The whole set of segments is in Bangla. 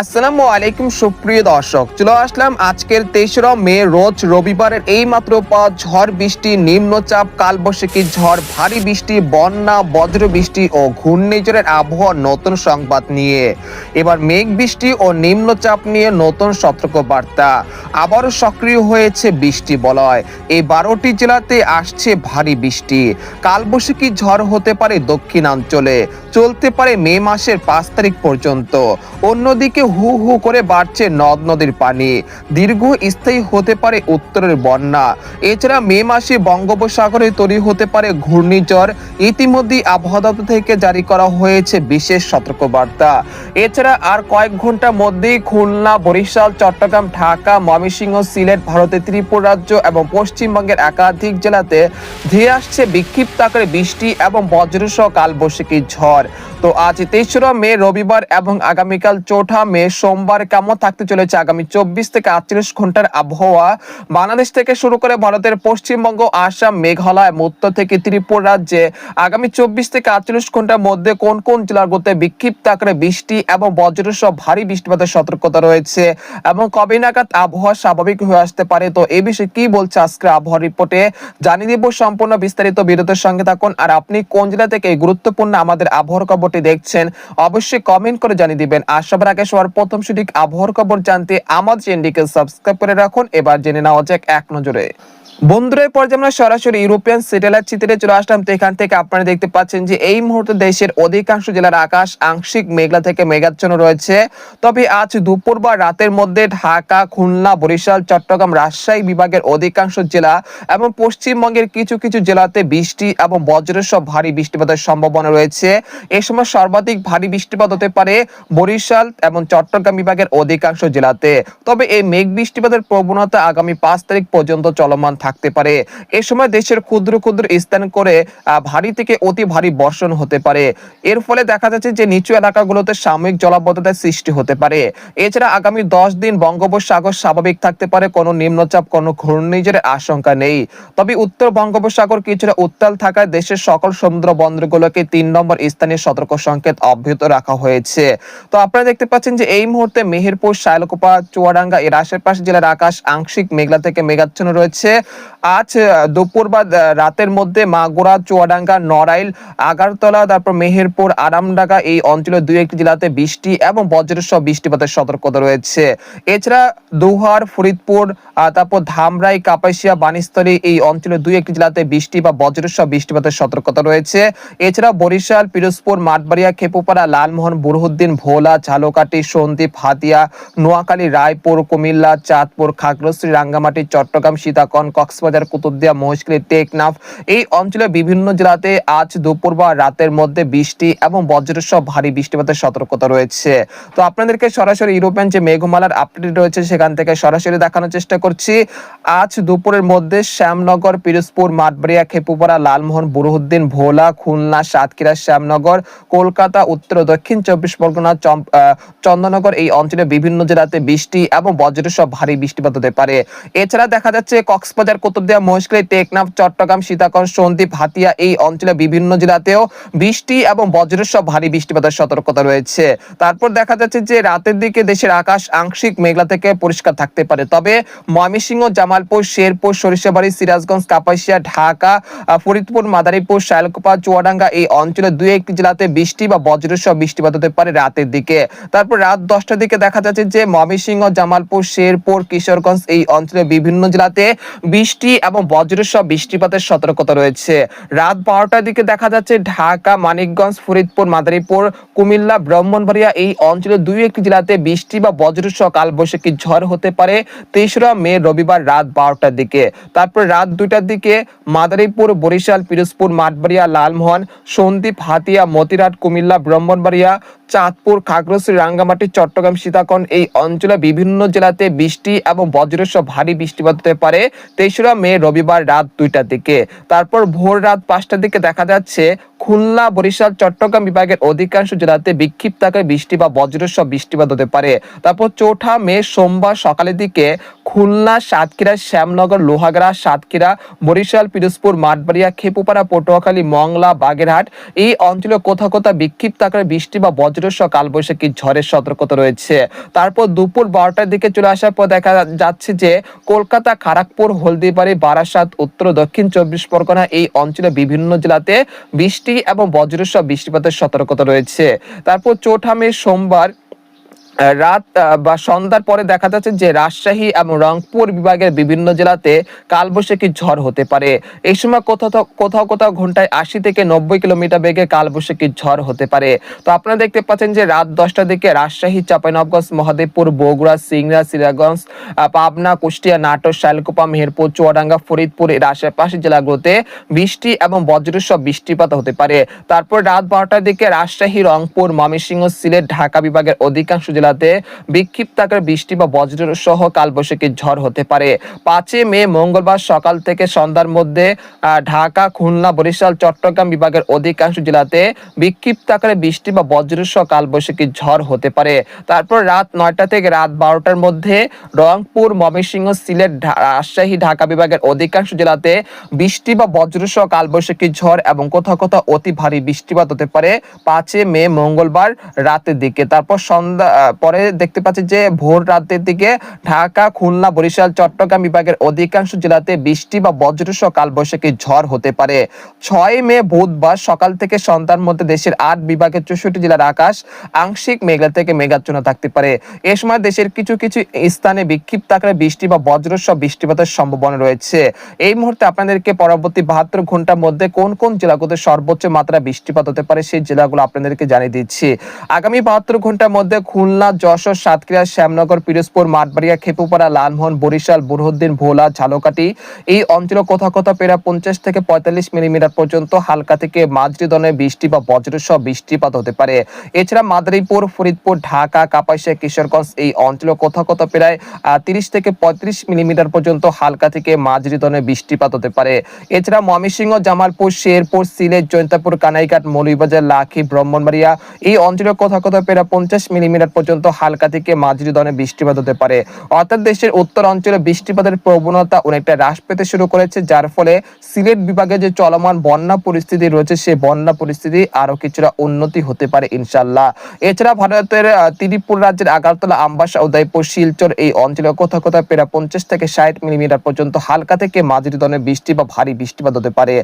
আসসালামু আলাইকুম সুপ্রিয় দর্শক, চলে আসলাম আজকের 23 মে রোজ রবিবারের এই মাত্র ঝড় বৃষ্টি, নিম্নচাপ, কালবৈশাখী ঝড়, ভারী বৃষ্টি, বন্যা, বজ্র বৃষ্টি ও ঘূর্ণিঝড়ের আবহাওয়ার নতুন সংবাদ নিয়ে এবার মেঘ বৃষ্টি ও নিম্নচাপ নিয়ে নতুন সতর্কবার্তা। আবারও সক্রিয় হয়েছে বৃষ্টি বলয়। এই 12টি জেলাতে আসছে ভারী বৃষ্টি। কালবৈশাখী ঝড় হতে পারে দক্ষিণাঞ্চলে, চলতে পারে মে মাসের 5 তারিখ পর্যন্ত। অন্যদিকে হু হু করে বাড়ছে নদ নদীর পানি, দীর্ঘ স্থায়ী হতে পারে উত্তরের বন্যা। এছাড়া মে মাসে বঙ্গোপসাগরে তৈরি হতে পারে ঘূর্ণিঝড়। ইতিমধ্যেই আবহাওয়া দপ্তর থেকে জারি করা হয়েছে বিশেষ সতর্কবার্তা। এছাড়া আর কয়েক ঘন্টার মধ্যেই খুলনা, বরিশাল, চট্টগ্রাম, ঢাকা, ময়মনসিংহ, সিলেট, ভারতের ত্রিপুরা রাজ্য এবং পশ্চিমবঙ্গের একাধিক জেলাতে ধেয়ে আসছে বিক্ষিপ্ত আকারে বৃষ্টি এবং বজ্রসহ কালবৈশাখী ঝড়। তো আজ 23 মে রবিবার এবং আগামীকাল 4 মে সোমবার কেমন থাকতে চলেছে আগামী 24 থেকে 48 ঘন্টার আবহাওয়া? বাংলাদেশ থেকে শুরু করে ভারতের পশ্চিমবঙ্গ, আসাম, মেঘালয়, উত্তর থেকে ত্রিপুরা রাজ্যে আগামী 24 থেকে 48 ঘন্টার মধ্যে কোন কোন জেলাগুলোতে বিক্ষিপ্ত আকারে বৃষ্টি এবং বজ্রসহ ভারী বৃষ্টিপাতের সতর্কতা রয়েছে এবং কবে নাগাদ আবহাওয়া স্বাভাবিক হয়ে আসতে পারে, তো এই বিষয়ে কি বলছে আজকের আবহাওয়া রিপোর্টে জানিয়ে দেব সম্পূর্ণ বিস্তারিত। বিরতির সঙ্গে থাকুন। আর আপনি কোন জেলা থেকে এই গুরুত্বপূর্ণ আমাদের আবহাওয়ার খবরটি দেখছেন অবশ্যই কমেন্ট করে জানিয়ে দিবেন। আর সবার আগে সবার প্রথম সঠিক আবহাওয়ার খবর জানতে আমাদের চ্যানেলটিকে সাবস্ক্রাইব করে রাখুন। এবার জেনে নেওয়া যাক এক নজরে। বন্ধুরা, এই পর্যায়ে আমরা সরাসরি ইউরোপিয়ান স্যাটেলাইট চিত্রে চলে আসলাম। তো এখান থেকে আপনারা দেখতে পাচ্ছেন যে এই মুহূর্তে দেশের অধিকাংশ জেলার আকাশ আংশিক মেঘলা থেকে মেঘাচ্ছন্ন রয়েছে। তবে আজ দুপুর বা রাতের মধ্যে ঢাকা, খুলনা, বরিশাল, চট্টগ্রাম, রাজশাহী বিভাগের অধিকাংশ জেলা এবং পশ্চিমবঙ্গের কিছু কিছু জেলাতে বৃষ্টি এবং বজ্রসহ ভারী বৃষ্টিপাতের সম্ভাবনা রয়েছে। এই সময় সর্বাধিক ভারী বৃষ্টিপাত হতে পারে বরিশাল এবং চট্টগ্রাম বিভাগের অধিকাংশ জেলাতে। তবে এই মেঘ বৃষ্টিপাতের প্রবণতা আগামী 5 তারিখ পর্যন্ত চলমান থাকতে পারে। এই সময় দেশের ক্ষুদ্র ক্ষুদ্র স্থান করে ভারী থেকে অতি ভারী বর্ষণ হতে পারে। এর ফলে দেখা যাচ্ছে যে নিচু এলাকাগুলোতে সাময়িক জলাবদ্ধতার সৃষ্টি হতে পারে। এছাড়া আগামী 10 দিন বঙ্গোপসাগর স্বাভাবিক থাকতে পারে, কোনো নিম্নচাপ, কোনো ঘূর্ণিঝড়ের আশঙ্কা নেই। তবে উত্তর বঙ্গোপসাগর কিছুটা উত্তাল থাকায় দেশের সকল সমুদ্র বন্দরগুলোকে 3 নম্বর স্থানীয় সতর্ক সংকেত অব্যাহত রাখা হয়েছে। তো আপনারা দেখতে পাচ্ছেন যে এই মুহূর্তে মেহেরপুর, শায়লকুপা, চুয়াডাঙ্গা এর আশেপাশে জেলার আকাশ আংশিক মেঘলা থেকে মেঘাচ্ছন্ন রয়েছে। আজ দুপুর বা রাতের মধ্যে মাগুরা, চুয়াডাঙ্গা, নড়াইল, আগারতলা, তারপর মেহেরপুর, আরামডাঙ্গা এই অঞ্চলের 2-1টি জেলাতে বৃষ্টি এবং বজ্রসহ বৃষ্টিপাতের সতর্কতা রয়েছে। এছাড়া দোহার, ফরিদপুর, তারপর ধামরাই, কাপাসিয়া, বাণীস্থলী এই অঞ্চলের 2-1টি জেলাতে বৃষ্টি বা বজ্রসহ বৃষ্টিপাতের সতর্কতা রয়েছে। এছাড়া বরিশাল, পিরোজপুর, মাঠবাড়িয়া, খেপুপাড়া, লালমোহন, বুরহুদ্দিন, ভোলা, ঝালকাঠি, সন্দ্বীপ, হাতিয়া, নোয়াখালী, রায়পুর, কুমিল্লা, চাঁদপুর, খাগড়াছড়ি, রাঙ্গামাটি, চট্টগ্রাম, সীতাকুণ্ড, কক্সবাজার, কুতুবদিয়া, মহেশখালী, টেকনাফ এই অঞ্চলের বিভিন্ন জেলাতে আজ দুপুর বা রাতের মধ্যে বৃষ্টি এবং বজ্রসহ ভারী বৃষ্টিপাতের সতর্কতা রয়েছে। তো আপনাদেরকে সরাসরি ইউরোপিয়ান যে মেঘমালার আপডেট রয়েছে সেখান থেকে সরাসরি দেখানোর চেষ্টা করছি। আজ দুপুরের মধ্যে শ্যামনগর, পিরোজপুর, মাঠবাড়িয়া, খেপুপাড়া, লালমোহন, বুরহুদ্দিন, ভোলা, খুলনা, সাতক্ষীরা, শ্যামনগর, কলকাতা, উত্তর ও দক্ষিণ 24 পরগনা, চন্দননগর এই অঞ্চলের বিভিন্ন জেলাতে বৃষ্টি এবং বজ্রসহ ভারী বৃষ্টিপাত হতে পারে। এছাড়া দেখা যাচ্ছে কক্সবাজার, কুতুবদিয়া, মহেশখালী, টেকনাফ, চট্টগ্রাম, সীতাকুণ্ড, সন্দ্বীপ, হাতিয়া এই অঞ্চলের বিভিন্ন জেলাতেও বৃষ্টি এবং বজ্রসহ ভারী বৃষ্টিপাতের সতর্কতা রয়েছে। তারপর দেখা যাচ্ছে যে রাতের দিকে দেশের আকাশ আংশিক মেঘলা থেকে পরিষ্কার থাকতে পারে। তবে ময়মনসিংহ, জামালপুর, শেরপুর, সরিষাবাড়ি, সিরাজগঞ্জ, কাপাসিয়া, ঢাকা, ফরিদপুর, মাদারীপুর, শায়লকুপা, চুয়াডাঙ্গা এই অঞ্চলের 2-1টি জেলাতে বৃষ্টি বা বজ্রসহ বৃষ্টিপাত হতে পারে রাতের দিকে। তারপর রাত 10টার দিকে দেখা যাচ্ছে যে ময়মনসিংহ, জামালপুর, শেরপুর, কিশোরগঞ্জ এই অঞ্চলের বিভিন্ন জেলাতে বৃষ্টি এবং বজ্রসহ বৃষ্টিপাতের সতর্কতা রয়েছে। রাত 12টার দিকে দেখা যাচ্ছে ঢাকা, মানিকগঞ্জ, ফরিদপুর, মাদারীপুর, কুমিল্লা, ব্রাহ্মণবাড়িয়া এই অঞ্চলের 2-1টি জেলাতে বৃষ্টি বা বজ্রসহ কালবৈশাখী ঝড় হতে পারে 23 মে রবিবার রাত 12টার দিকে। তারপর রাত 2টার দিকে মাদারীপুর, বরিশাল, পিরোজপুর, মাঠবাড়িয়া, লালমোহন, সন্দ্বীপ, হাতিয়া, মতিরাট, কুমিল্লা, ব্রাহ্মণবাড়িয়া, চাঁদপুর, খাগড়াছড়ি, রাঙ্গামাটি, চট্টগ্রাম, সীতাকুণ্ড এই অঞ্চলে বিভিন্ন জেলাতে বৃষ্টি এবং বজ্রসহ ভারী বৃষ্টিপাত হতে পারে 23 মে রবিবার রাত 2টার দিকে। তারপর ভোর রাত 5টার দিকে দেখা যাচ্ছে খুলনা, বরিশাল, চট্টগ্রাম বিভাগের অধিকাংশ জেলাতে বিক্ষিপ্ত আকারে বৃষ্টি বা বজ্রসহ বৃষ্টিপাত হতে পারে। তারপর 4 মে সোমবার সকালের দিকে খুলনা, সাতক্ষীরা, শ্যামনগর, লোহাগাড়া, সাতক্ষীরা, বরিশাল, পিরোজপুর, মাঠবাড়িয়া, খেপুপাড়া, পটুয়াখালী, মংলা, বাগেরহাট এই অঞ্চলে কোথাও কোথাও বিক্ষিপ্ত আকারে বৃষ্টি বা বজ্রসহ কালবৈশাখী ঝড়ের সতর্কতা রয়েছে। তারপর দুপুর 12টার দিকে চলে আসার পর দেখা যাচ্ছে যে কলকাতা, খড়গপুর, হলদিবাড়ি, বারাসাত, উত্তর দক্ষিণ 24 পরগনা এই অঞ্চলে বিভিন্ন জেলাতে বৃষ্টি এবং বজ্রসহ বৃষ্টিপাতের সতর্কতা রয়েছে। তারপর 4 মে সোমবার রাত বা সন্ধ্যার পরে দেখা যাচ্ছে যে রাজশাহী এবং রংপুর বিভাগের বিভিন্ন জেলাতে কালবৈশাখী ঝড় হতে পারে। এই সময় কোথাও কোথাও ঘন্টায় 80 থেকে 90 কিলোমিটার বেগে কালবৈশাখী ঝড় হতে পারে। তো আপনারা দেখতে পাচ্ছেন যে রাত 10টার দিকে রাজশাহী, চাঁপাইনবাবগঞ্জ, মহাদেবপুর, বগুড়া, সিংড়া, সিরাজগঞ্জ, পাবনা, কুষ্টিয়া, নাটোর, শালকুপা, মেহেরপুর, চুয়াডাঙ্গা, ফরিদপুর এর আশেপাশের জেলাগুলোতে বৃষ্টি এবং বজ্রসহ বৃষ্টিপাত হতে পারে। তারপর রাত 12টার দিকে রাজশাহী, রংপুর, ময়মনসিংহ, সিলেট, ঢাকা বিভাগের অধিকাংশ জেলাতে বিক্ষিপ্ত আকারে বৃষ্টি বা বজ্রসহ কালবৈশাখী ঝড় হতে পারে। 5 মে মঙ্গলবার সকাল থেকে সন্ধ্যার মধ্যে ঢাকা, খুলনা, বরিশাল, চট্টগ্রাম বিভাগের অধিকাংশ জেলাতে বিক্ষিপ্ত আকারে বৃষ্টি বা বজ্রসহ কালবৈশাখী ঝড় হতে পারে। তারপর রাত 9টা থেকে রাত 12টার মধ্যে রংপুর, ময়মনসিংহ, সিলেট, রাজশাহী, ঢাকা বিভাগের অধিকাংশ জেলাতে বৃষ্টি বা বজ্রসহ কালবৈশাখী ঝড় এবং কোথাও কোথাও অতি ভারী বৃষ্টিপাত হতে পারে 5 মে মঙ্গলবার রাতের দিকে। তারপর সন্ধ্যা পরে দেখতে পাচ্ছি যে ভোর রাতের দিকে ঢাকা, খুলনা, বরিশাল, চট্টগ্রাম বিভাগের অধিকাংশ জেলাতে বৃষ্টি বা বজ্রসহ কালবৈশাখী ঝড় হতে পারে। 6 মে বুধবার সকাল থেকে সন্ধ্যার মধ্যে দেশের 8 বিভাগের 64 জেলার আকাশ আংশিক মেঘলা থেকে মেঘাচ্ছন্ন থাকতে পারে। এ সময় দেশের কিছু কিছু স্থানে বিক্ষিপ্ত আকারে বৃষ্টি বা বজ্রসহ বৃষ্টিপাতের সম্ভাবনা রয়েছে। এই মুহূর্তে আপনাদেরকে পরবর্তী 72 ঘন্টার মধ্যে কোন কোন জেলাগুলোতে সর্বোচ্চ মাত্রা বৃষ্টিপাত হতে পারে সেই জেলাগুলো আপনাদেরকে জানিয়ে দিচ্ছি। আগামী 72 ঘন্টার মধ্যে খুলনা, যশোর, সাতক্ষীরা, শ্যামনগর, পিরোজপুর, মাঠবাড়িয়া, খেপুপাড়া, লালমোহন, বরিশাল, বুরহানুদ্দিন, ভোলা, ঝালকাঠি এই অঞ্চলে কোথাও কোথাও প্রায় 50 থেকে 45 মিলিমিটার পর্যন্ত হালকা থেকে মাঝারি ধরনের বৃষ্টি বা বজ্রসহ বৃষ্টিপাত হতে পারে। এছাড়া মাদারীপুর, ফরিদপুর, ঢাকা, কাপাসিয়া, কিশোরগঞ্জ এই অঞ্চলে কোথাও কোথাও প্রায় 30 থেকে 35 মিলিমিটার পর্যন্ত হালকা থেকে মাঝারি ধরনের বৃষ্টিপাত হতে পারে। এছাড়া ময়মনসিংহ, জামালপুর, শেরপুর, সিলেট, জৈন্তাপুর, কানাইঘাট, মৌলভীবাজার, লাখি, ব্রাহ্মণবাড়িয়া এই অঞ্চলে কোথাও কোথাও প্রায় 50 মিলিমিটার পর্যন্ত হালকা থেকে মাঝারি ধরনের বৃষ্টিপাত হতে পারে। অর্থাৎ দেশের উত্তর অঞ্চলে বৃষ্টিপাতের প্রবণতা অনেকটা হ্রাস পেতে শুরু করেছে, যার ফলে সিলেট বিভাগে যে চলমান বন্যা পরিস্থিতি রয়েছে সেই বন্যা পরিস্থিতি আরো কিছুটা উন্নতি হতে পারে ইনশাআল্লাহ। এছাড়া ভারতের ত্রিপুর রাজ্যের আগারতলা, আমবাসা, উদয়পুর, শিলচর এই অঞ্চলে কোথাও কোথাও প্রায় 50 থেকে 60 মিলিমিটার পর্যন্ত হালকা থেকে মাঝারি ধরনের বৃষ্টি বা ভারী বৃষ্টিপাত হতে পারে।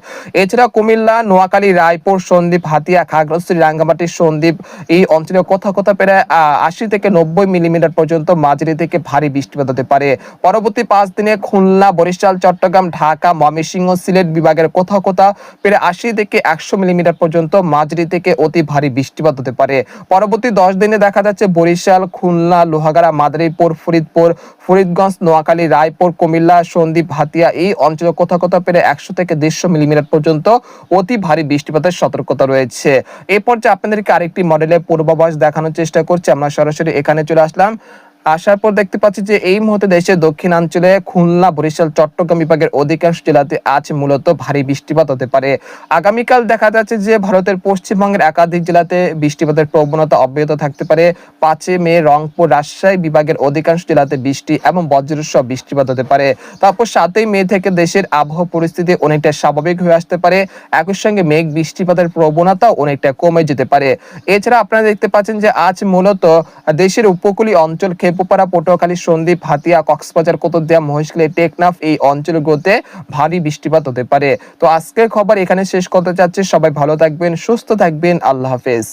এছাড়া কুমিল্লা, নোয়াখালী, রায়পুর, সন্দ্বীপ, হাতিয়া, খাগড়াছড়ি, রাঙ্গামাটি, সন্দ্বীপ এই অঞ্চলে কোথাও কোথাও প্রায় 80 থেকে 90 মিলিমিটার পর্যন্ত মাঝারি থেকে ভারী বৃষ্টিপাত হতে পারে। পরবর্তী 5 দিনে খুলনা, বরিশাল, চট্টগ্রাম, ঢাকা, ময়মনসিংহ, সিলেট বিভাগের কোথাও কোথাও প্রায় 80 থেকে 100 মিলিমিটার পর্যন্ত মাঝারি থেকে অতি ভারী বৃষ্টিপাত হতে পারে। পরবর্তী 10 দিনে দেখা যাচ্ছে বরিশাল, খুলনা, লোহাগাড়া, মাদারীপুর, ফরিদপুর, ফরিদগঞ্জ, নোয়াখালী, রায়পুর, কুমিল্লা, সন্দ্বীপ, হাতিয়া এই অঞ্চলে কোথাও কোথাও প্রায় 100 থেকে 150 মিলিমিটার পর্যন্ত অতি ভারী বৃষ্টিপাতের সতর্কতা রয়েছে। এই পর্যায়ে আপনাদেরকে আরেকটি মডেলের পূর্বাভাস দেখানোর চেষ্টা করছি। আমরা সরাসরি এখানে চলে আসলাম। আসার পর দেখতে পাচ্ছি যে এই মুহূর্তে দেশের দক্ষিণাঞ্চলে খুলনা, বরিশাল, চট্টগ্রাম বিভাগের অধিকাংশ জেলাতে আজ মূলত ভারী বৃষ্টিপাত হতে পারে। আগামীকাল দেখা যাচ্ছে যে ভারতের পশ্চিমবঙ্গের একাধিক জেলাতে বৃষ্টিপাতের প্রবণতা অব্যাহত থাকতে পারে। 5 মে রংপুর, রাজশাহী বিভাগের অধিকাংশ জেলাতে বৃষ্টি এবং বজ্রসহ বৃষ্টিপাত হতে পারে। তারপর 7 মে থেকে দেশের আবহাওয়া পরিস্থিতি অনেকটা স্বাভাবিক হয়ে আসতে পারে। একই সঙ্গে মেঘ বৃষ্টিপাতের প্রবণতাও অনেকটা কমে যেতে পারে। এছাড়া আপনারা দেখতে পাচ্ছেন যে আজ মূলত দেশের উপকূলীয় অঞ্চল খেপুপাড়া, পটুয়াখালী, সন্দ্বীপ, হাতিয়া, কক্সবাজার, কোতদিয়া, মহেশখালী, টেকনাফ এই অঞ্চলগুলোতে ভারী বৃষ্টিপাত হতে পারে। তো আজকের খবর এখানে শেষ করতে চাচ্ছি। সবাই ভালো থাকবেন, সুস্থ থাকবেন। আল্লাহ হাফেজ।